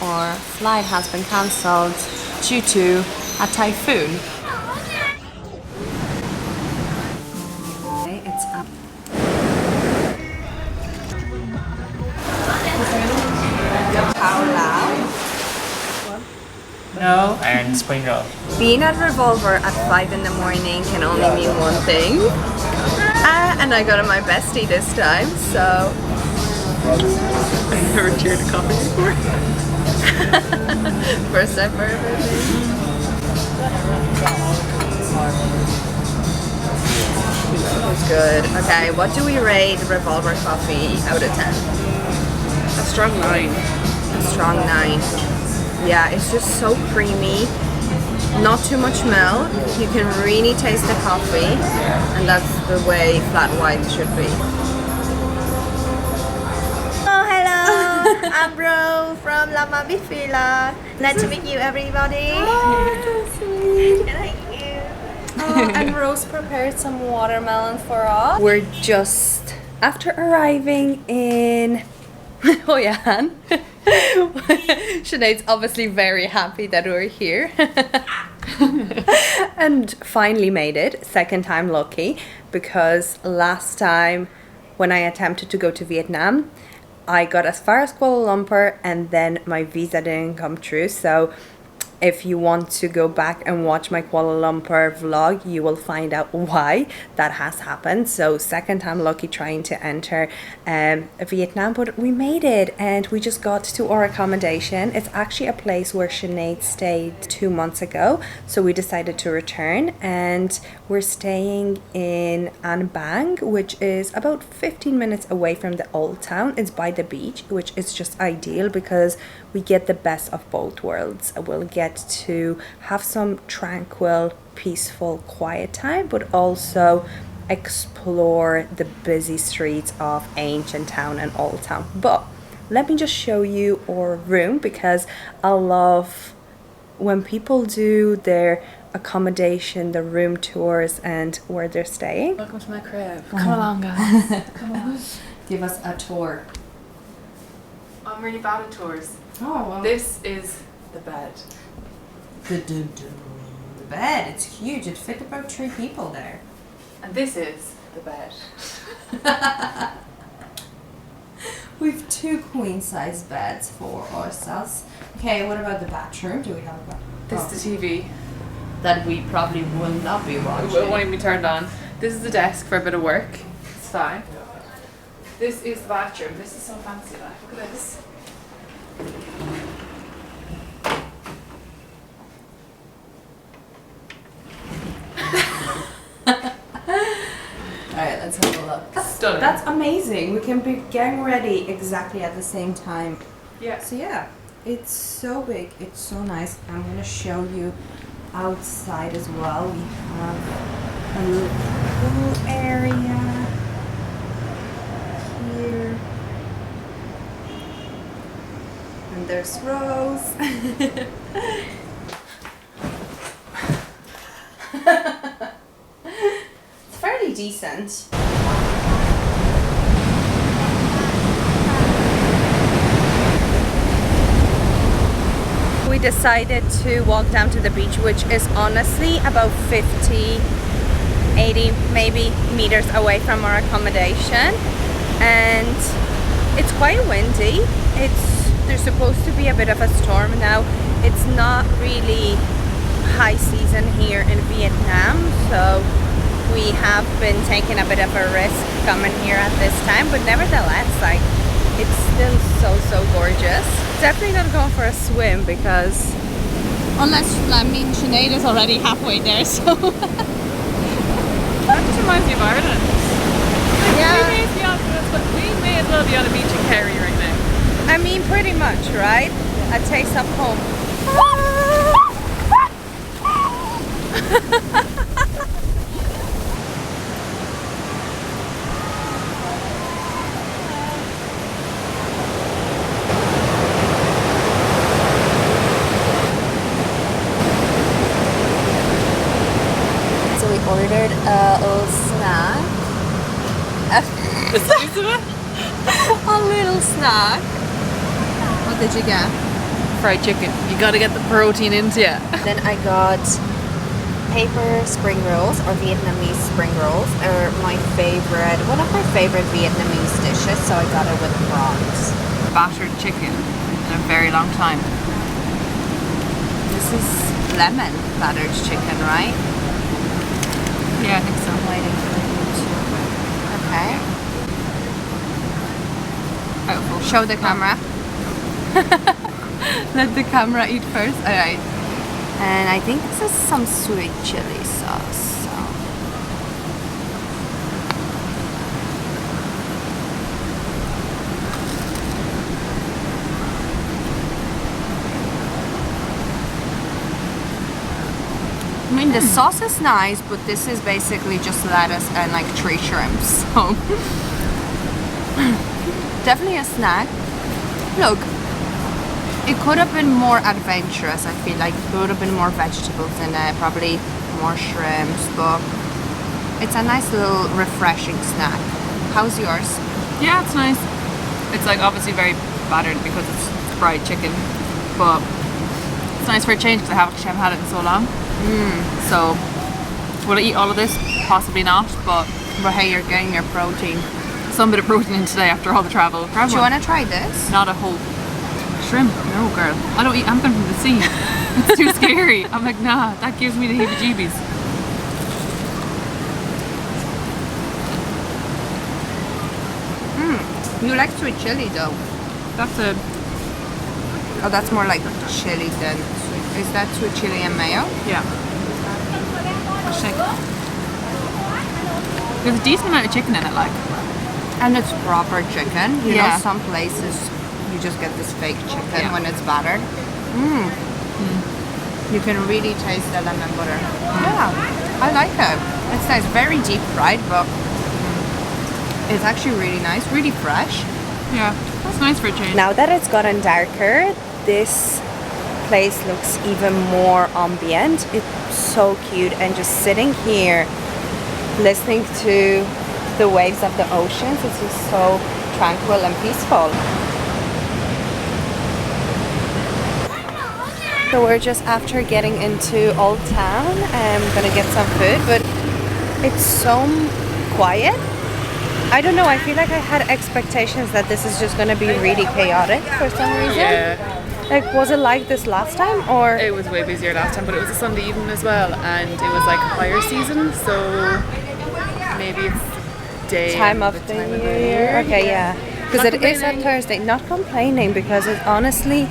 our flight has been cancelled due to a typhoon. Okay, it's up. How loud? No, and spring roll. Being at Revolver at 5 in the morning can only mean one thing. And I got on my bestie this time, so... I've never cheered a coffee before. First time for everything. That was good. Okay, what do we rate Revolver coffee out of 10? A strong 9. A strong 9. Yeah, it's just so creamy. Not too much milk. You can really taste the coffee, and that's the way flat white should be. Oh, hello! I'm Bro from La Mami Villa. Nice to meet you, everybody. Oh, sweet. Thank you. And Rose prepared some watermelon for us. We're just after arriving in Hoi An. Sinead's obviously very happy that we're here. And finally made it. Second time lucky, because last time when I attempted to go to Vietnam, I got as far as Kuala Lumpur and then my visa didn't come through. So if you want to go back and watch my Kuala Lumpur vlog, you will find out why that has happened. So second time lucky trying to enter Vietnam, but we made it and we just got to our accommodation. It's actually a place where Sinead stayed 2 months ago. So we decided to return and we're staying in An Bang, which is about 15 minutes away from the old town. It's by the beach, which is just ideal because we get the best of both worlds. We'll get to have some tranquil, peaceful, quiet time, but also explore the busy streets of ancient town and old town. But let me just show you our room, because I love when people do their accommodation, the room tours and where they're staying. Welcome to my crib. Come along, guys. Come on. Give us a tour. I'm really bad at tours. Oh, well. This is the bed. The bed, it's huge. It fit about 3 people there. And this is the bed. We've 2 queen-size beds for ourselves. Okay, what about the bathroom? Do we have a bathroom? This is the TV. That we probably will not be watching. It won't even be turned on. This is the desk for a bit of work. It's fine. This is the bathroom. This is so fancy. Like, look at this. Alright, let's have a look. Stunning. That's amazing. We can be getting ready exactly at the same time. Yeah. So yeah, it's so big. It's so nice. I'm gonna show you outside as well. We have a little area here. And there's Rose. It's fairly decent. We decided to walk down to the beach, which is honestly about 50, 80 maybe meters away from our accommodation, and it's quite windy. There's supposed to be a bit of a storm now. It's not really high season here in Vietnam, so we have been taking a bit of a risk coming here at this time, but nevertheless, like, it's still so gorgeous. Definitely not going for a swim, because unless, I mean, Sinead is already halfway there, so That just reminds me of Ireland. yeah. We may as well be on a beach in Kerry right now. I mean, pretty much, right? A taste of home. So we ordered a little snack. A little snack. What did you get? fried chicken. You gotta get the protein into you. Then I got paper spring rolls or Vietnamese spring rolls are my favorite, one of my favorite Vietnamese dishes, so I got it with prawns. Battered chicken in a very long time. This is lemon battered chicken, right? Yeah, I think so. Waiting for it. Okay. Oh, Show the camera. let the camera eat first. Alright. And I think this is some sweet chili sauce. So. I mean, the sauce is nice, but this is basically just lettuce and like 3 shrimps. So definitely a snack. Look, it could have been more adventurous. I feel like there would have been more vegetables in it, probably more shrimps, but it's a nice little refreshing snack. How's yours? Yeah, it's nice. It's like obviously very battered because it's fried chicken, but it's nice for a change because I haven't had it in so long. So, will I eat all of this? Possibly not, but hey, you're getting your protein. some bit of protein in today after all the travel. Do you want to try this? Not a whole shrimp. No, girl. I don't eat anything from the sea. It's too scary. I'm like, nah, that gives me the heebie-jeebies. You like sweet chili though. That's a... Oh, that's more like chili than sweet. Is that sweet chili and mayo? yeah. Shake. There's a decent amount of chicken in it, like. And it's proper chicken. You know, Yeah. some places you just get this fake chicken Yeah. when it's battered. You can really taste the lemon butter. Yeah, I like it. It's nice, very deep fried, but it's actually really nice, really fresh. Yeah, that's nice for a change. Now that it's gotten darker, this place looks even more ambient. It's so cute, and just sitting here listening to the waves of the oceans, it's just so tranquil and peaceful. So we're just after getting into Old Town and I'm gonna get some food, but it's so quiet. I don't know, I feel like I had expectations that this is just gonna be really chaotic for some reason. Yeah, Like, was it like this last time, or? it was way busier last time, but it was a Sunday evening as well, and it was like fire season, so maybe it's day Time and of the the time of year. Okay, yeah. Because Not it is a complaining. Thursday. Not complaining, because it honestly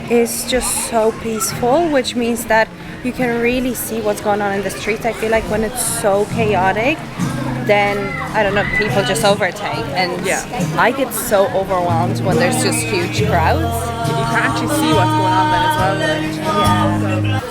is just so peaceful, which means that you can really see what's going on in the streets. I feel like when it's so chaotic, then I don't know, people just overtake, and Yeah. I get so overwhelmed when there's just huge crowds. You can actually see what's going on then as well. Like.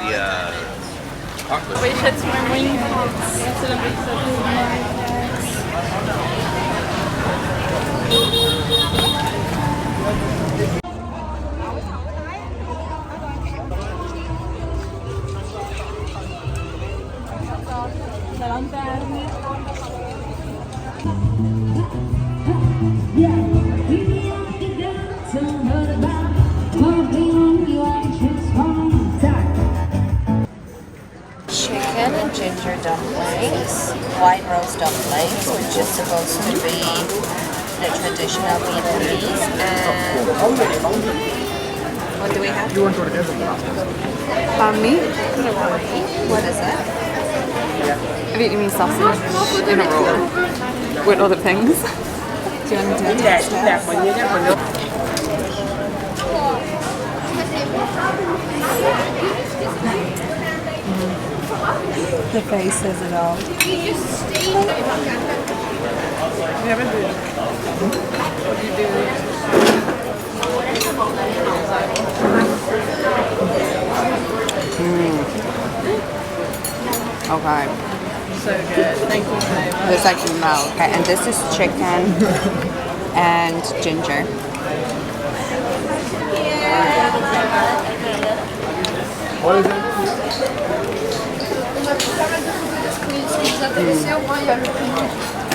Yeah. Chicken and ginger dumplings, white roast dumplings, which is supposed to be the traditional Vietnamese, and what do we have? Banh mi What is it? Vietnamese sausage in a roll with other things. Do you want to do it? The face says it all. Okay. So good. Thank you so much. There's like milk, okay, and this is chicken and ginger. What is it?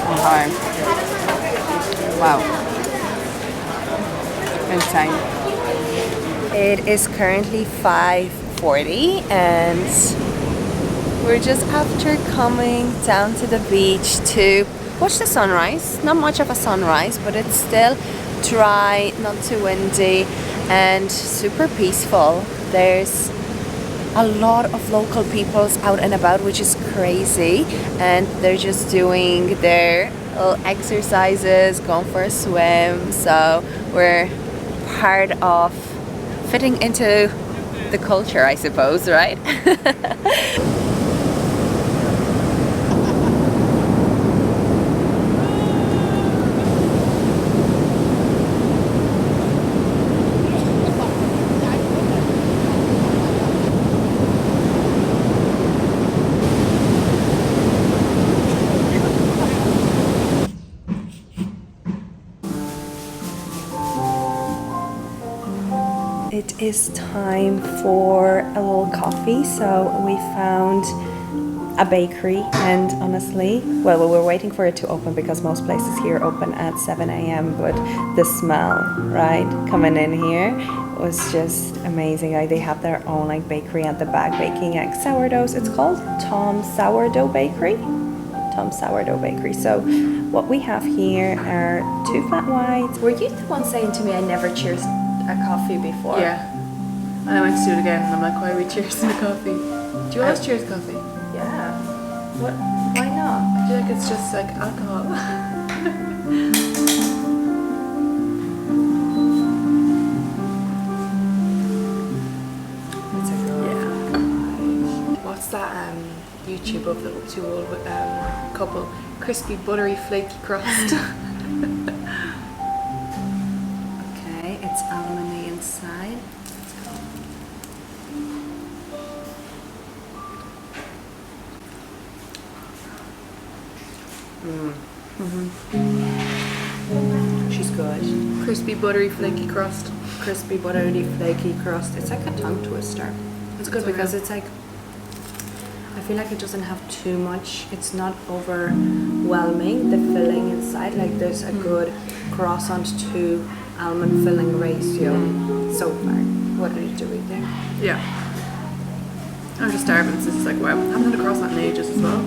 Okay. Wow. Insane. It is currently 5:40 and we're just after coming down to the beach to watch the sunrise. Not much of a sunrise, but it's still dry, not too windy, and super peaceful. There's a lot of local peoples out and about, which is crazy, and they're just doing their little exercises, going for a swim. So we're part of fitting into the culture, I suppose, right? It is time for a little coffee, so we found a bakery, and honestly, well, we were waiting for it to open because most places here open at 7 a.m. but the smell, right, coming in here was just amazing. Like, they have their own like bakery at the back baking like sourdoughs. It's called Tom's Sourdough Bakery. Tom's Sourdough Bakery. So what we have here are 2 flat whites. Were you the one saying to me I never cheers a coffee before? Yeah. And I went to do it again and I'm like, why are we cheersing the coffee? Do you always cheers coffee? Yeah. What? Why not? I feel like it's just like alcohol. It's a good. Yeah. What's that YouTube of the two old couple? Crispy, buttery, flaky crust. Okay, it's almondy inside. She's good. Crispy, buttery, flaky crust. Crispy, buttery, flaky crust. It's like a tongue twister. It's good because it's like, I feel like it doesn't have too much. It's not overwhelming, the filling inside. Like, there's a good croissant to almond filling ratio so far. What did you do with there? Yeah. I'm just starving. This is like, wow. I haven't had a croissant in ages as well.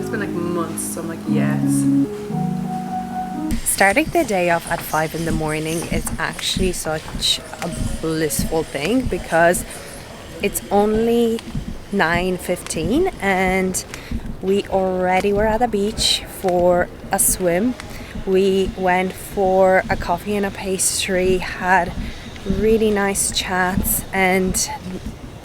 It's been like months, so I'm like, yes. Starting the day off at 5 in the morning is actually such a blissful thing because it's only 9:15 and we already were at the beach for a swim. We went for a coffee and a pastry, had really nice chats, and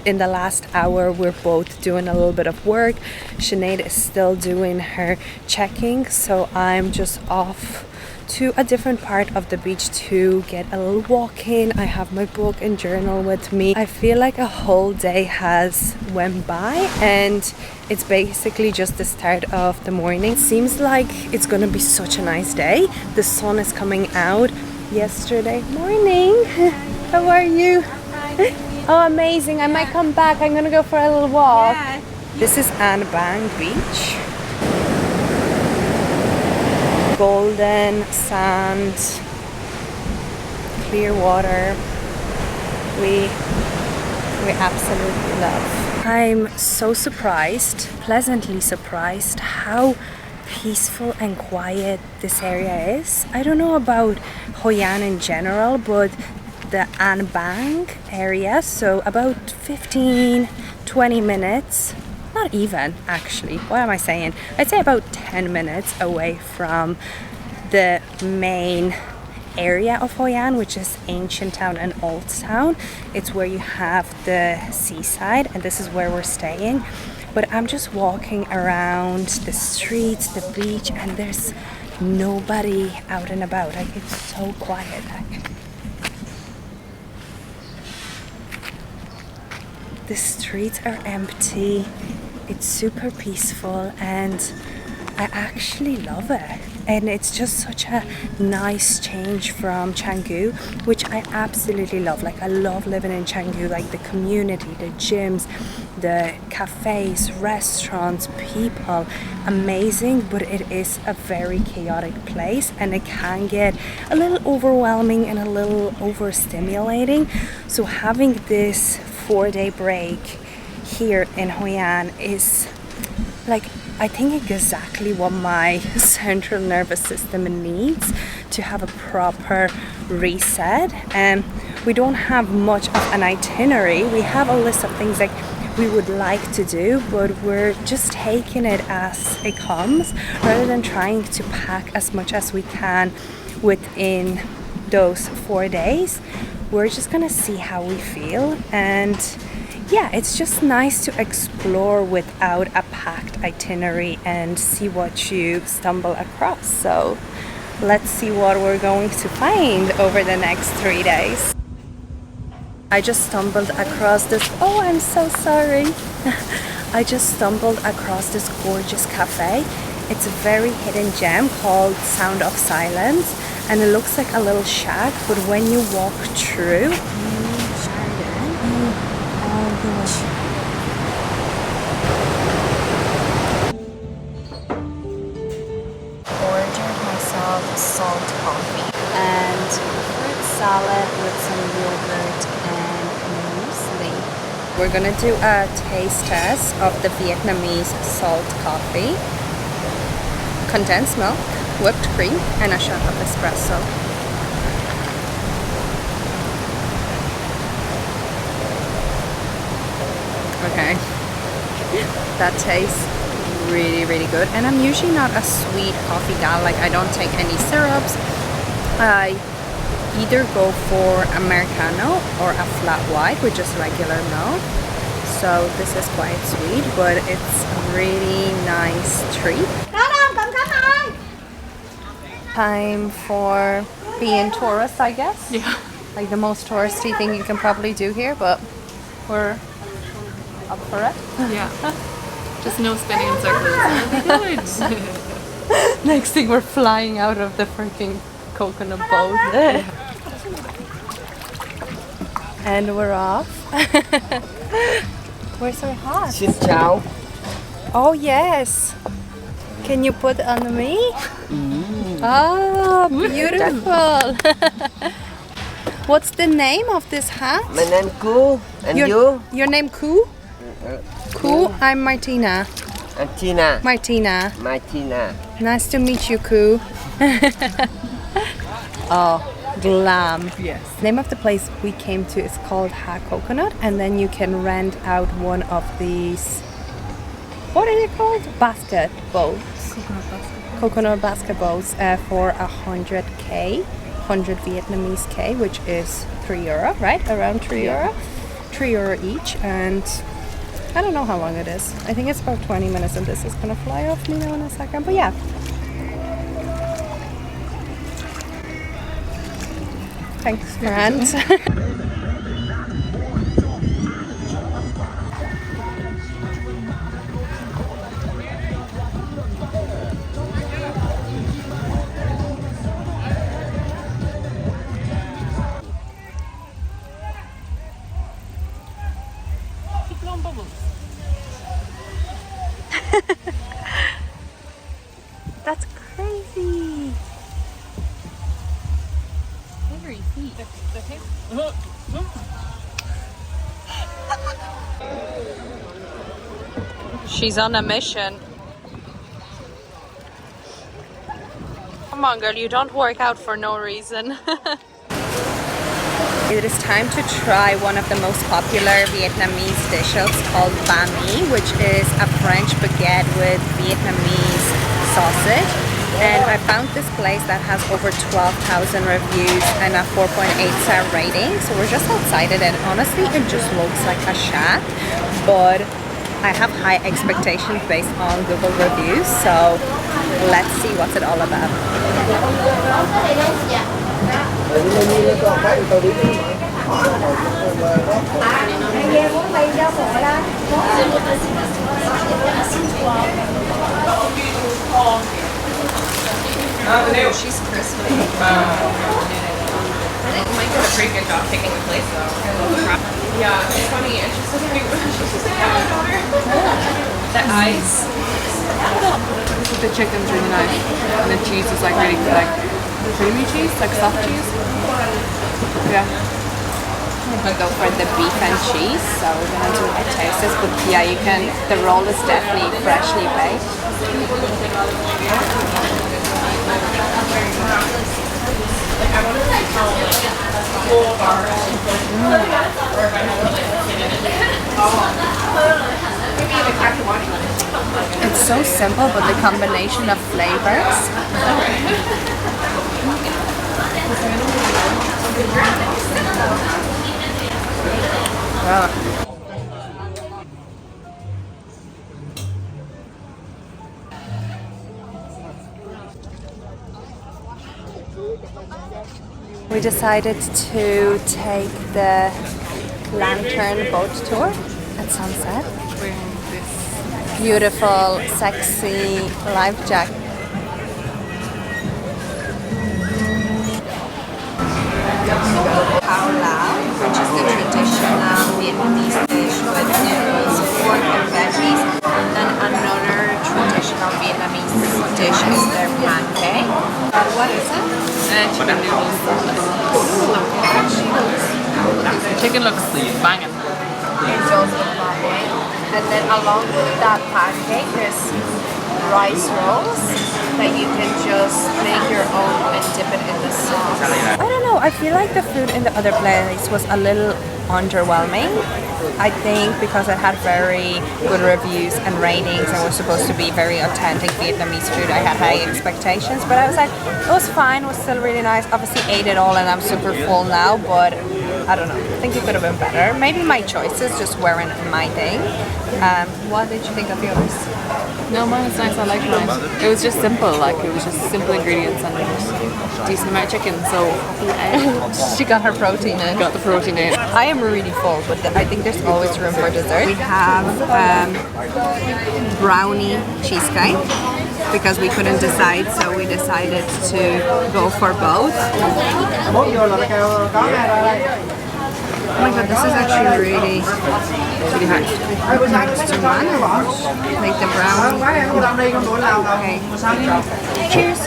in the last hour we're both doing a little bit of work. Sinead is still doing her checking, so I'm just off to a different part of the beach to get a little walk in. I have my book and journal with me. I feel like a whole day has went by and it's basically just the start of the morning. It seems like it's gonna be such a nice day. The sun is coming out. Yesterday morning. How are you? Oh, amazing. I might come back. I'm gonna go for a little walk. Yeah. This is An Bang Beach. Golden sand, clear water. We absolutely love. I'm so surprised, pleasantly surprised, how peaceful and quiet this area is. I don't know about Hoi An in general, but the An Bang area, so about 15-20 minutes, not even actually, what am I saying? I'd say about 10 minutes away from the main area of Hoi An, which is Ancient Town and Old Town. It's where you have the seaside, and this is where we're staying. But I'm just walking around the streets, the beach, and there's nobody out and about. Like, it's so quiet. Like, the streets are empty. It's super peaceful and I actually love it. And it's just such a nice change from Canggu, which I absolutely love. Like I love living in Canggu, like the community, the gyms, the cafes, restaurants, people, amazing, but it is a very chaotic place and it can get a little overwhelming and a little overstimulating. So having this 4-day break here in Hoi An is like, I think exactly what my central nervous system needs to have a proper reset. And we don't have much of an itinerary. We have a list of things like we would like to do, but we're just taking it as it comes rather than trying to pack as much as we can within those 4 days. We're just gonna see how we feel, and yeah, it's just nice to explore without a packed itinerary and see what you stumble across. So let's see what we're going to find over the next 3 days. I just stumbled across this, oh, I'm so sorry. I just stumbled across this gorgeous cafe. It's a very hidden gem called Sound of Silence, and it looks like a little shack, but when you walk through, ordered myself salt coffee and fruit salad with some yogurt and muesli. We're gonna do a taste test of the Vietnamese salt coffee. Condensed milk, whipped cream, and a shot of espresso. Okay, that tastes really good, and I'm usually not a sweet coffee gal. Like I don't take any syrups. I either go for Americano or a flat white with just regular milk. So this is quite sweet, but it's a really nice treat. Time for being tourists, I guess. Yeah. Like the most touristy thing you can probably do here, but we're up for it. Yeah. Just no spinning in circles. It'll be good. Next thing we're flying out of the freaking coconut boat. And we're off. We're so hot. Xin chào. Oh yes. Can you put on me? Oh, beautiful. What's the name of this hat? My name Ku, and you? Your name Ku? Ku, I'm Martina. And Tina. Martina. Martina. Nice to meet you, Ku. Oh, glam. Yes. The name of the place we came to is called Ha Coconut, and then you can rent out one of these, what are they called? Basket boats. Coconut basket boats for 100k, 100 Vietnamese K, which is €3, right? Around €3. €3 each, and I don't know how long it is. I think it's about 20 minutes, and this is gonna fly off me now in a second, but yeah. Thanks, friend. That's crazy. Very feet. She's on a mission. Come on, girl, you don't work out for no reason. It is time to try one of the most popular Vietnamese dishes called banh mi, which is a French baguette with Vietnamese sausage. And I found this place that has over 12,000 reviews and a 4.8-star rating. So we're just outside it, and honestly, it just looks like a shack. But I have high expectations based on Google reviews, so let's see what's it all about. She's crispy. You might get a pretty good job taking the place though. Yeah, it's funny. It's just like she's just like the ice. The chicken's really nice, and the cheese is like really like creamy cheese, like soft cheese. Yeah. I'm gonna go for the beef and cheese, so we're gonna do a taste this. But yeah, you can. The roll is definitely freshly baked. It's so simple, but the combination of flavors. Wow. We decided to take the lantern boat tour at sunset. Wearing this. Beautiful, sexy life jacket. Khao lao, which is the traditional Vietnamese dish with noodles, pork and veggies. Then another traditional Vietnamese dish is their pancake. What is it? Chicken noodles. Chicken looks banging. It does look banging. And then along with that pancake, there's rice rolls that you can just make your own and dip it in the sauce. I don't know, I feel like the food in the other place was a little underwhelming. I think because it had very good reviews and ratings and was supposed to be very authentic Vietnamese food, I had high expectations, but I was like, it was fine, it was still really nice. Obviously ate it all and I'm super full now, but I don't know, I think it could have been better. Maybe my choices just weren't my thing. What did you think of yours? No, mine is nice. I like mine. It was just simple. Like it was just simple ingredients and decent amount of chicken. So She got her protein in. got the protein in. I am really full, but I think there's always room for dessert. We have brownie cheesecake because we couldn't decide, so we decided to go for both. Oh my god, this is actually really hard. Next to manage. Like the brownie. Okay. Cheers.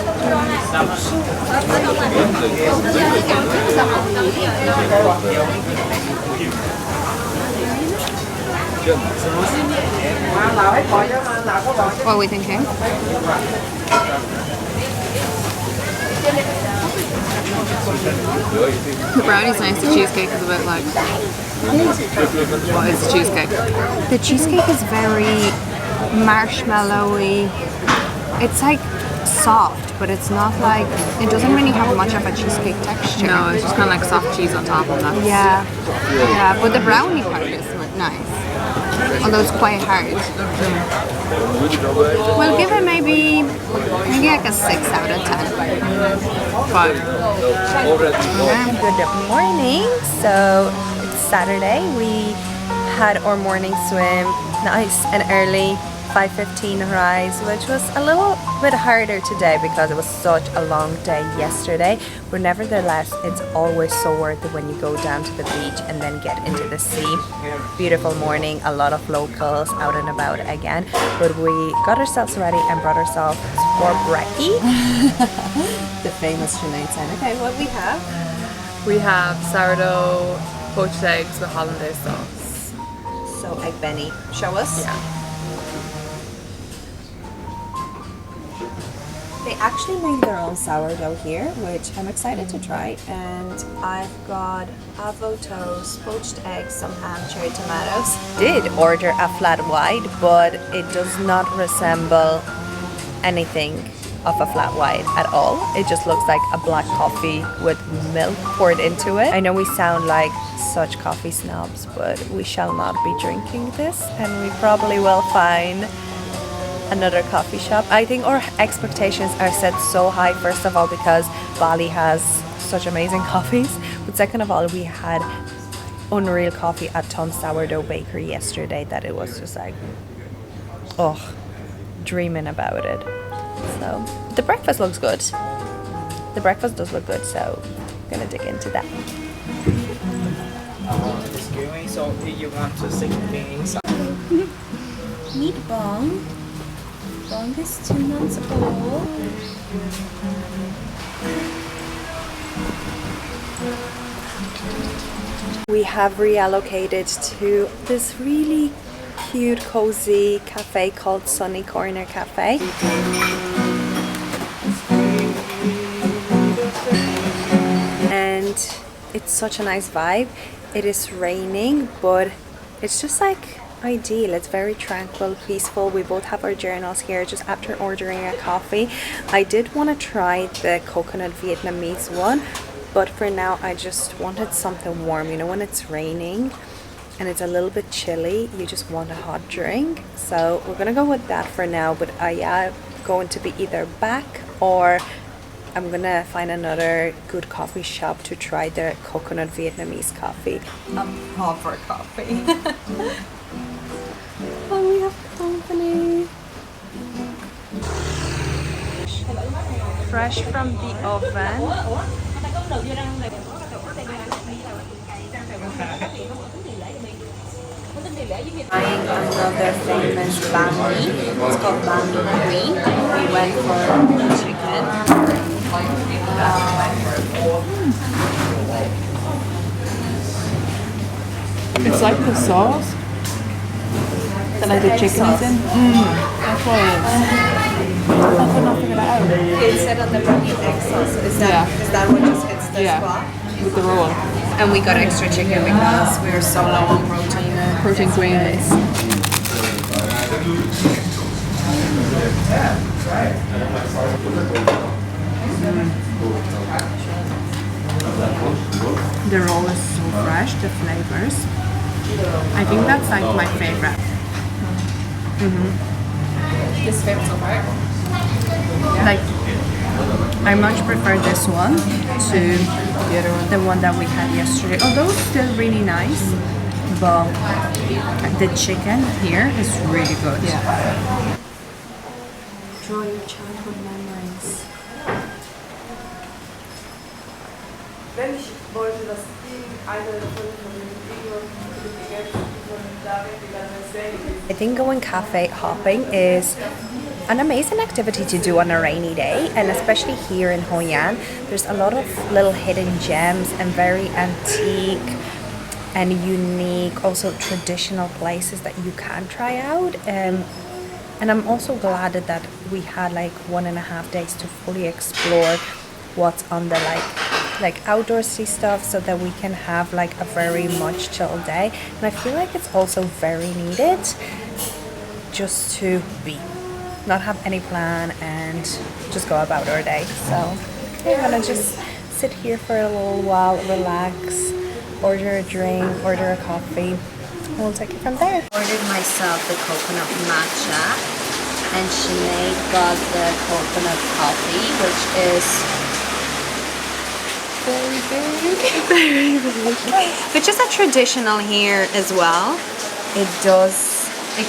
What are we thinking? The brownie's nice. The cheesecake is a bit like. What is the cheesecake? The cheesecake is very marshmallowy. It's like soft, but it's not like, it doesn't really have much of a cheesecake texture. No, it's just kind of like soft cheese on top, and that's. Yeah, yeah, but the brownie part is nice. Although it's quite hard. We'll give it maybe like a 6 out of 10. 5. Good morning. So it's Saturday. We had our morning swim, nice and early, 5:15 rise, which was a little bit harder today because it was such a long day yesterday. But nevertheless, it's always so worth it when you go down to the beach and then get into the sea. Beautiful morning, a lot of locals out and about again. But we got ourselves ready and brought ourselves for brekkie. The famous Sinead sign. Okay, what we have? We have sourdough poached eggs with hollandaise sauce. So egg benny. Show us. Yeah. They actually make their own sourdough here, which I'm excited to try. And I've got avocado toast, poached eggs, some ham, cherry tomatoes. Did order a flat white, but it does not resemble anything of a flat white at all. It just looks like a black coffee with milk poured into it. I know we sound like such coffee snobs, but we shall not be drinking this, and we probably will find another coffee shop. I think our expectations are set so high, first of all because Bali has such amazing coffees, But second of all, we had unreal coffee at Tom's Sourdough Bakery yesterday that it was just like, oh, dreaming about it. So the breakfast looks good. The breakfast does look good, so I'm gonna dig into that. Excuse me, so you want to sing things? Meet Bong. Bong is 2 months old. We have reallocated to this really cute, cozy cafe called Sunny Corner Cafe. And it's such a nice vibe. It is raining, but it's just like ideal. It's very tranquil, peaceful. We both have our journals here just after ordering a coffee. I did want to try the coconut Vietnamese one, but for now I just wanted something warm. You know, when it's raining and it's a little bit chilly, you just want a hot drink. So we're gonna go with that for now, but I am going to be either back or I'm gonna find another good coffee shop to try the coconut Vietnamese coffee. A proper coffee. Oh, we have company. Fresh from the oven. Buying another famous banh mi. It's called banh mi green. We went for chicken. It's like the sauce that like the chicken is in. That's what it is. I could not figure that out. It said on the banh mi egg sauce. Is that what just hits the spot? With the roll. And we got extra chicken because we were so low on protein. Protein queens. The roll is so fresh, the flavors. I think that's like my favorite. This favorite so far? Like, I much prefer this one to the one that we had yesterday. Although it's still really nice, but the chicken here is really good. Yeah. Draw your childhood memories. I think going cafe hopping is an amazing activity to do on a rainy day, and especially here in Hoi An, there's a lot of little hidden gems and very antique and unique, also traditional places that you can try out. And I'm also glad that we had like 1.5 days to fully explore what's on the like outdoorsy stuff, so that we can have like a very much chill day. And I feel like it's also very needed just to be, not have any plan and just go about our day. So we're gonna just sit here for a little while, relax, order a drink, order a coffee, and we'll take it from there. Ordered myself the coconut matcha, and Sinead got the coconut coffee, which is very big. Very big. Which is a traditional here as well. It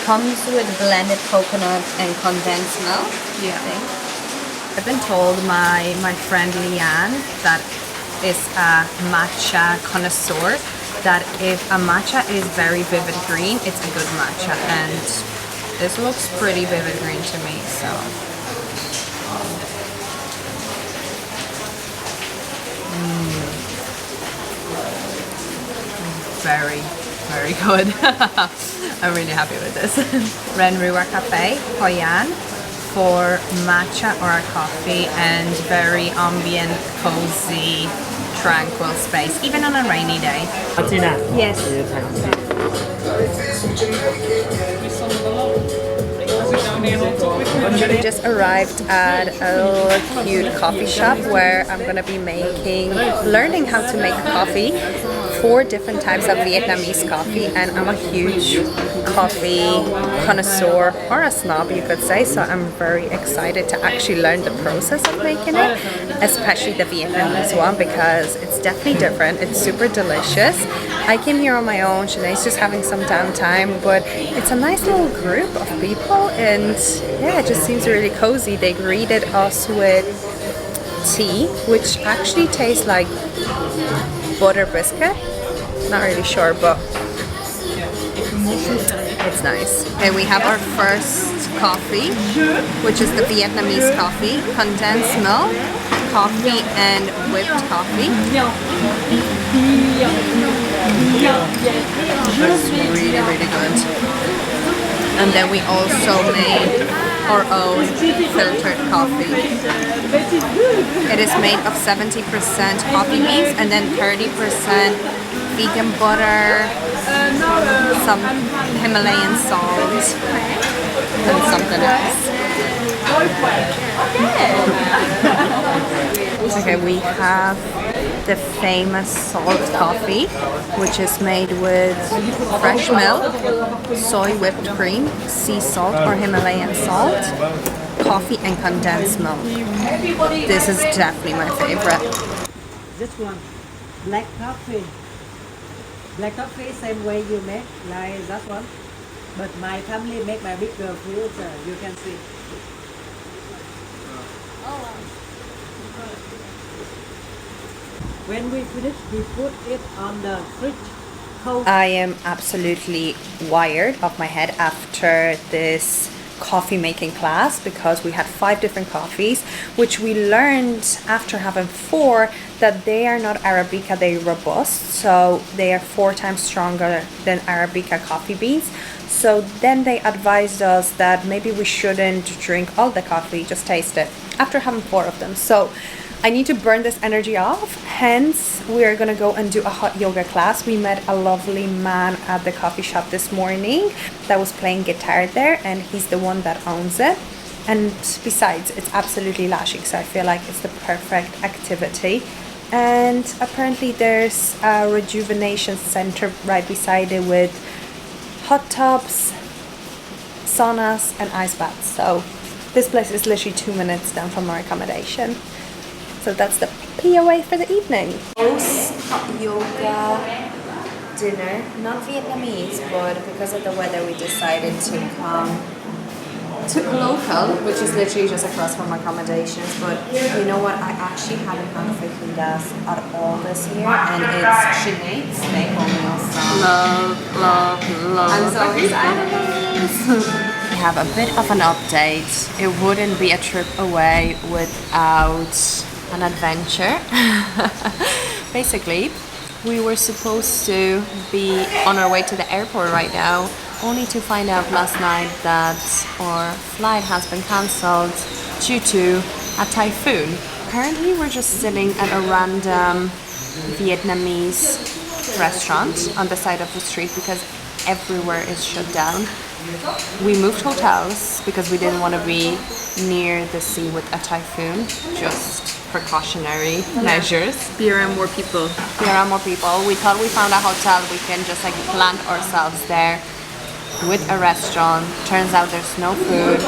comes with blended coconut and condensed milk. Yeah. I think. I've been told my friend Leanne, that is a matcha connoisseur, that if a matcha is very vivid green, it's a good matcha, and this looks pretty vivid green to me, so. Very, very good. I'm really happy with this. Ren Rua Cafe, Hoi An, for matcha or a coffee, and very ambient, cozy, tranquil space, even on a rainy day. Tina. Yes. We just arrived at a little cute coffee shop where I'm gonna be learning how to make coffee. 4 different types of Vietnamese coffee, and I'm a huge coffee connoisseur, or a snob you could say, so I'm very excited to actually learn the process of making it, especially the Vietnamese one, because it's definitely different. It's super delicious. I came here on my own. Sinead's just having some downtime, but it's a nice little group of people, and yeah, it just seems really cozy. They greeted us with tea, which actually tastes like butter biscuit. Not really sure, but it's nice. Okay, we have our first coffee, which is the Vietnamese coffee, condensed milk, coffee and whipped coffee. It's really, really good. And then we also made our own filtered coffee. It is made of 70% coffee beans and then 30% vegan butter, some Himalayan salt, and something else. Okay, we have the famous salt coffee, which is made with fresh milk, soy whipped cream, sea salt or Himalayan salt, coffee and condensed milk. This is definitely my favorite. This one, black coffee. Black coffee, same way you make, like that one. But my family make my bigger filter, you can see. When we finish, we put it on the fridge. Cold. I am absolutely wired off my head after this coffee making class, because we had 5 different coffees, which we learned after having 4 that they are not Arabica, they're robust, so they are 4 times stronger than Arabica coffee beans. So then they advised us that maybe we shouldn't drink all the coffee, just taste it after having 4 of them. So I need to burn this energy off, hence we are gonna go and do a hot yoga class. We met a lovely man at the coffee shop this morning that was playing guitar there, and he's the one that owns it. And besides, it's absolutely lashing, so I feel like it's the perfect activity. And apparently there's a rejuvenation center right beside it with hot tubs, saunas and ice baths. So this place is literally 2 minutes down from our accommodation. So that's the POA for the evening. Post yoga dinner, not Vietnamese, but because of the weather we decided to come to a local, which is literally just across from accommodations. But you know what, I actually haven't had fajitas at all this year, and it's Sinead's staple meal. So Love. I'm so excited. We have a bit of an update. It wouldn't be a trip away without an adventure. Basically, we were supposed to be on our way to the airport right now, only to find out last night that our flight has been cancelled due to a typhoon. Currently, we're just sitting at a random Vietnamese restaurant on the side of the street because everywhere is shut down. We moved hotels because we didn't want to be near the sea with a typhoon, just precautionary measures. Be around more people. Be around more people. We thought we found a hotel, we can just like plant ourselves there with a restaurant. Turns out there's no food.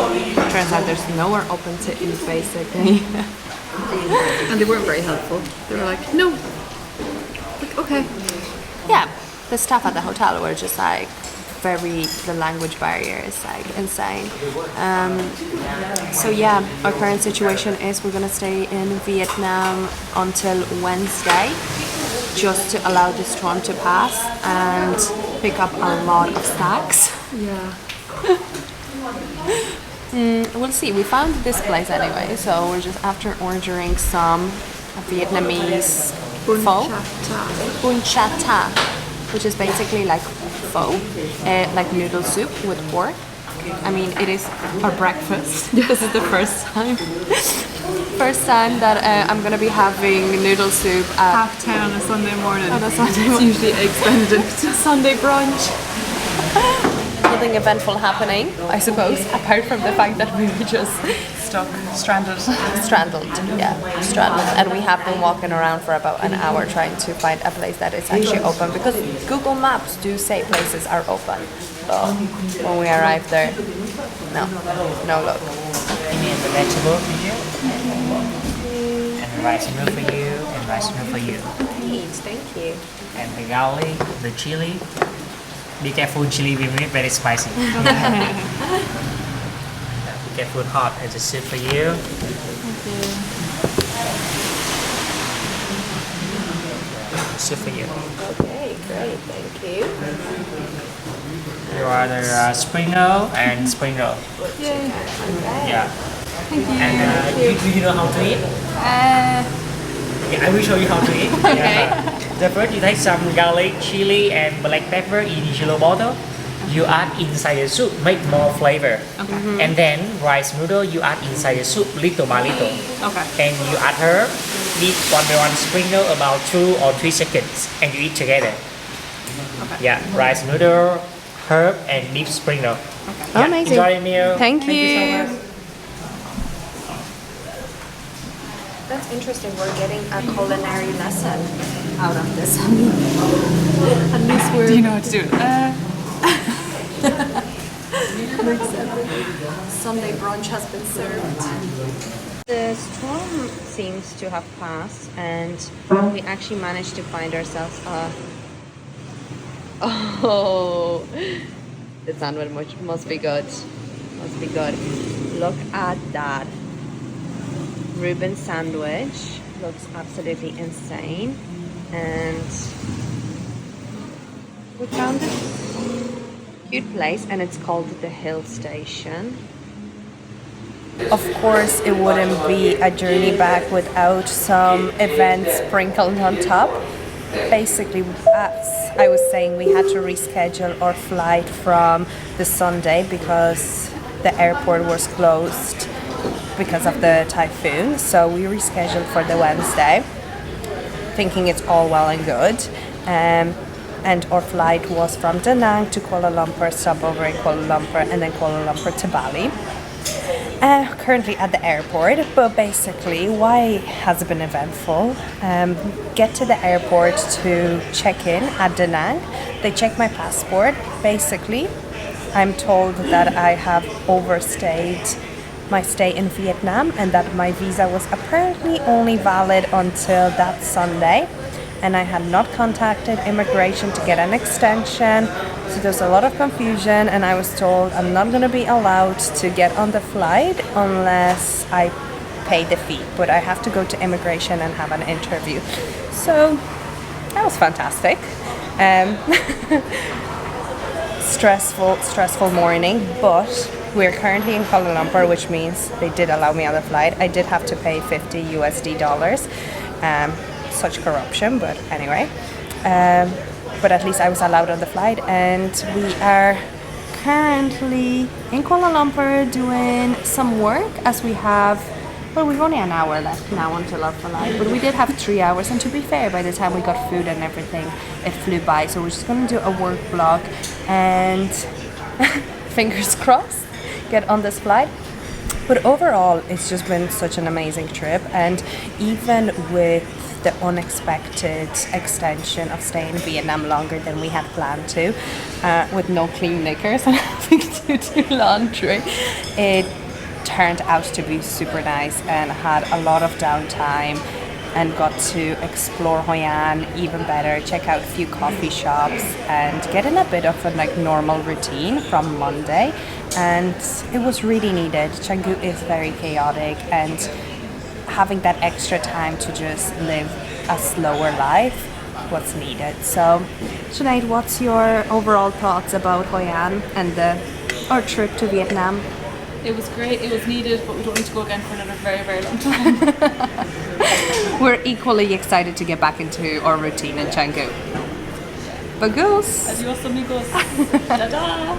Turns out there's nowhere open to eat, basically. And they weren't very helpful. They were like, no. Like, okay. Yeah, the staff at the hotel were just like the language barrier is like insane. So yeah, our current situation is we're gonna stay in Vietnam until Wednesday, just to allow the storm to pass and pick up a lot of snacks. Yeah. We'll see. We found this place anyway, so we're just after ordering some Vietnamese pho, bun cha ta, which is basically like pho, like noodle soup with pork. I mean, it is our breakfast. This is the first time that I'm gonna be having noodle soup at 10 on a Sunday morning. on a Sunday It's morning. usually Eggs Benedict. Sunday brunch. nothing eventful happening, I suppose, apart from the fact that we were just Stuck, stranded. stranded. And we have been walking around for about an hour trying to find a place that is actually open because Google Maps do say places are open. But when we arrived there, no luck. I mean the vegetable for you, and rice noodle for you, and rice noodle for you, Please, thank you. and the garlic, the chili. Be careful, chili will be very spicy. Be careful, hot. And the soup for you. Soup for you. Okay, great, thank you. You are the spring roll and spring roll. Yay. Yeah. And do you know how to eat? Yeah, I will show you how to eat. Okay. The first you take some garlic, chili and black pepper in yellow bottle. You add inside the soup, make more flavor. Okay. And then rice noodle you add inside the soup little by little. Okay. And you add herb, eat one by one sprinkle about 2 or 3 seconds and you eat together. Okay. Yeah, rice noodle, herb and beef sprinkle. Okay. Yeah, Amazing. enjoy the meal. Thank you. so much. That's interesting. We're getting a culinary lesson out of this. At least we're. Do you know what to do? Sunday brunch has been served. The storm seems to have passed, and we actually managed to find ourselves a. Oh, the sandwich must be good. Must be good. Look at that. Reuben sandwich looks absolutely insane, and we found this cute place, and it's called the Hill Station. Of course, it wouldn't be a journey back without some events sprinkled on top. Basically, as I was saying, we had to reschedule our flight from the Sunday because the airport was closed because of the typhoon. So we rescheduled for the Wednesday, thinking it's all well and good. And our flight was from Da Nang to Kuala Lumpur, stopover in Kuala Lumpur, and then Kuala Lumpur to Bali. Currently at the airport, but basically why has it been eventful? Get to the airport to check in at Da Nang. They check my passport. Basically, I'm told that I have overstayed my stay in Vietnam and that my visa was apparently only valid until that Sunday, and I had not contacted immigration to get an extension. So there's a lot of confusion, and I was told I'm not going to be allowed to get on the flight unless I pay the fee, but I have to go to immigration and have an interview. So that was fantastic. Stressful morning, but we're currently in Kuala Lumpur, which means they did allow me on the flight. I did have to pay $50 USD. Such corruption, but anyway. But at least I was allowed on the flight, and we are currently in Kuala Lumpur doing some work as we have. Well, we've only an hour left now until our flight, but we did have 3 hours, and to be fair, by the time we got food and everything, it flew by. So we're just going to do a work blog and fingers crossed, get on this flight. But overall, it's just been such an amazing trip, and even with the unexpected extension of staying in Vietnam longer than we had planned to, with no clean knickers and having to do laundry, it turned out to be super nice and had a lot of downtime and got to explore Hoi An even better, check out a few coffee shops and get in a bit of a normal routine from Monday, and it was really needed. Canggu is very chaotic, and having that extra time to just live a slower life was needed. So Sinead, what's your overall thoughts about Hoi An and our trip to Vietnam? It was great, it was needed, but we don't need to go again for another very, very long time. We're equally excited to get back into our routine in Canggu. Bagus! Adios amigos. Ta-da!